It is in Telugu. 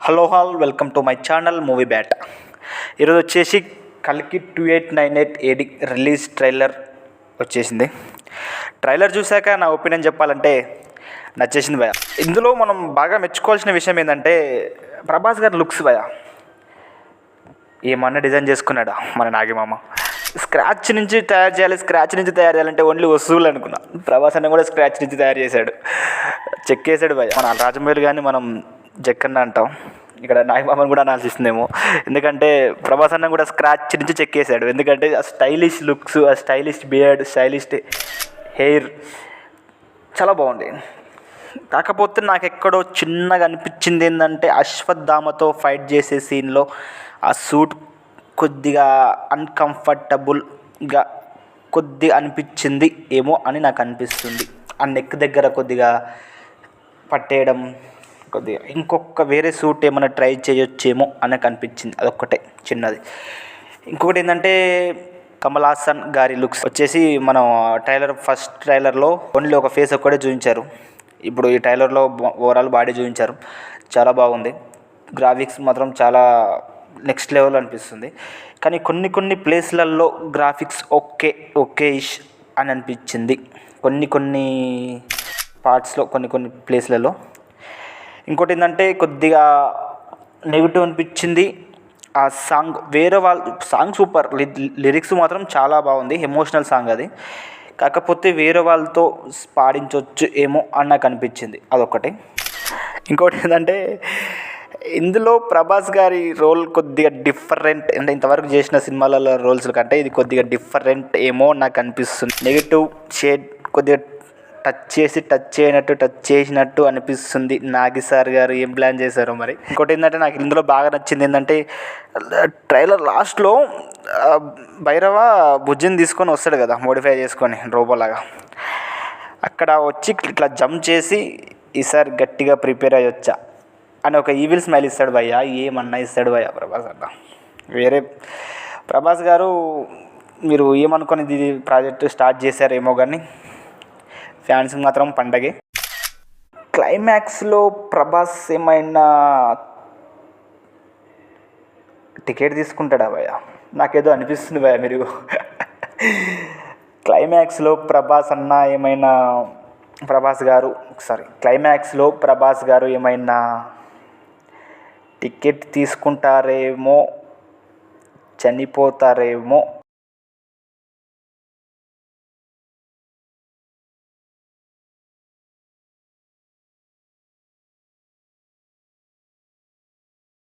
Hello hall welcome to my channel movie bat. ఈరోజు వచ్చేసి కల్కి 2898 ఏడి రిలీజ్ ట్రైలర్ వచ్చేసింది. ట్రైలర్ చూశాక నా ఒపీనియన్ చెప్పాలంటే నచ్చేసింది భయ. ఇందులో మనం బాగా మెచ్చుకోవాల్సిన విషయం ఏంటంటే ప్రభాస్ గారి లుక్స్ భయ. ఏమన్నా డిజైన్ చేసుకున్నాడా మన నాగిమామ. స్క్రాచ్ నుంచి తయారు చేయాలంటే ఓన్లీ వస్తువులు అనుకున్నా. ప్రభాస్ అన్న కూడా స్క్రాచ్ నుంచి తయారు చేశాడు, చెక్కేసాడు భయ. మన రాజమౌళి కానీ మనం జక్కన్న అంటాం, ఇక్కడ నాగమామని కూడా అనాల్సిస్తుందేమో. ఎందుకంటే ప్రభాస్ అన్న కూడా స్క్రాచ్ నుంచి చెక్కేసాడు. ఎందుకంటే ఆ స్టైలిష్ లుక్స్, ఆ స్టైలిష్ బియర్డ్, స్టైలిష్ హెయిర్ చాలా బాగుంది. కాకపోతే నాకు ఎక్కడో చిన్నగా అనిపించింది ఏంటంటే అశ్వత్థామతో ఫైట్ చేసే సీన్లో ఆ సూట్ కొద్దిగా అన్కంఫర్టబుల్గా కొద్దిగా అనిపించింది ఏమో అని నాకు అనిపిస్తుంది. ఆ నెక్ దగ్గర కొద్దిగా పట్టేయడం, కొద్దిగా ఇంకొక వేరే సూట్ ఏమైనా ట్రై చేయొచ్చేమో అని నాకు అనిపించింది. అదొక్కటే చిన్నది. ఇంకొకటి ఏంటంటే కమల్ హాసన్ గారి లుక్స్ వచ్చేసి మనం ఫస్ట్ ట్రైలర్లో ఓన్లీ ఒక ఫేస్ ఒక్కటే చూపించారు. ఇప్పుడు ఈ ట్రైలర్లో ఓవరాల్ బాడీ చూపించారు. చాలా బాగుంది. గ్రాఫిక్స్ మాత్రం చాలా నెక్స్ట్ లెవెల్ అనిపిస్తుంది. కానీ కొన్ని ప్లేస్లలో గ్రాఫిక్స్ ఓకే ఇష్ అని అనిపించింది. కొన్ని పార్ట్స్లో కొన్ని ప్లేస్లలో. ఇంకోటి ఏంటంటే కొద్దిగా నెగిటివ్ అనిపించింది ఆ సాంగ్. వేరే వాళ్ళు సాంగ్ సూపర్, లిరిక్స్ మాత్రం చాలా బాగుంది, ఎమోషనల్ సాంగ్ అది. కాకపోతే వేరే వాళ్ళతో పాడించవచ్చు ఏమో అని నాకు అనిపించింది. అదొకటి. ఇంకోటి ఏంటంటే ఇందులో ప్రభాస్ గారి రోల్ కొద్దిగా డిఫరెంట్, అంటే ఇంతవరకు చేసిన సినిమాలలో రోల్స్ కంటే ఇది కొద్దిగా డిఫరెంట్ ఏమో నాకు అనిపిస్తుంది. నెగిటివ్ షేడ్ కొద్దిగా టచ్ చేసినట్టు అనిపిస్తుంది. నాగి సార్ గారు ఏం ప్లాన్ చేశారో మరి. ఇంకోటి ఏంటంటే నాకు ఇందులో బాగా నచ్చింది ఏంటంటే ట్రైలర్ లాస్ట్లో భైరవ బుజ్జిని తీసుకొని వస్తాడు కదా, మోడిఫై చేసుకొని రోబోలాగా. అక్కడ వచ్చి ఇట్లా జంప్ చేసి ఈసారి గట్టిగా ప్రిపేర్ అయ్యొచ్చా అని ఒక ఈవిల్ స్మైల్ ఇస్తాడు భయ్య. ఏమన్నా ఇస్తాడు భయ్య ప్రభాస్ అన్న. వేరే ప్రభాస్ గారు మీరు ఏమనుకొని ఇది ప్రాజెక్ట్ స్టార్ట్ చేశారేమో కానీ ఫ్యాన్స్ మాత్రం పండగే. క్లైమాక్స్లో ప్రభాస్ ఏమైనా టికెట్ తీసుకుంటాడా భయ్య? నాకేదో అనిపిస్తుంది భయ్య. మీరు క్లైమాక్స్లో ప్రభాస్ గారు ఏమైనా టికెట్ తీసుకుంటారేమో, చనిపోతారేమో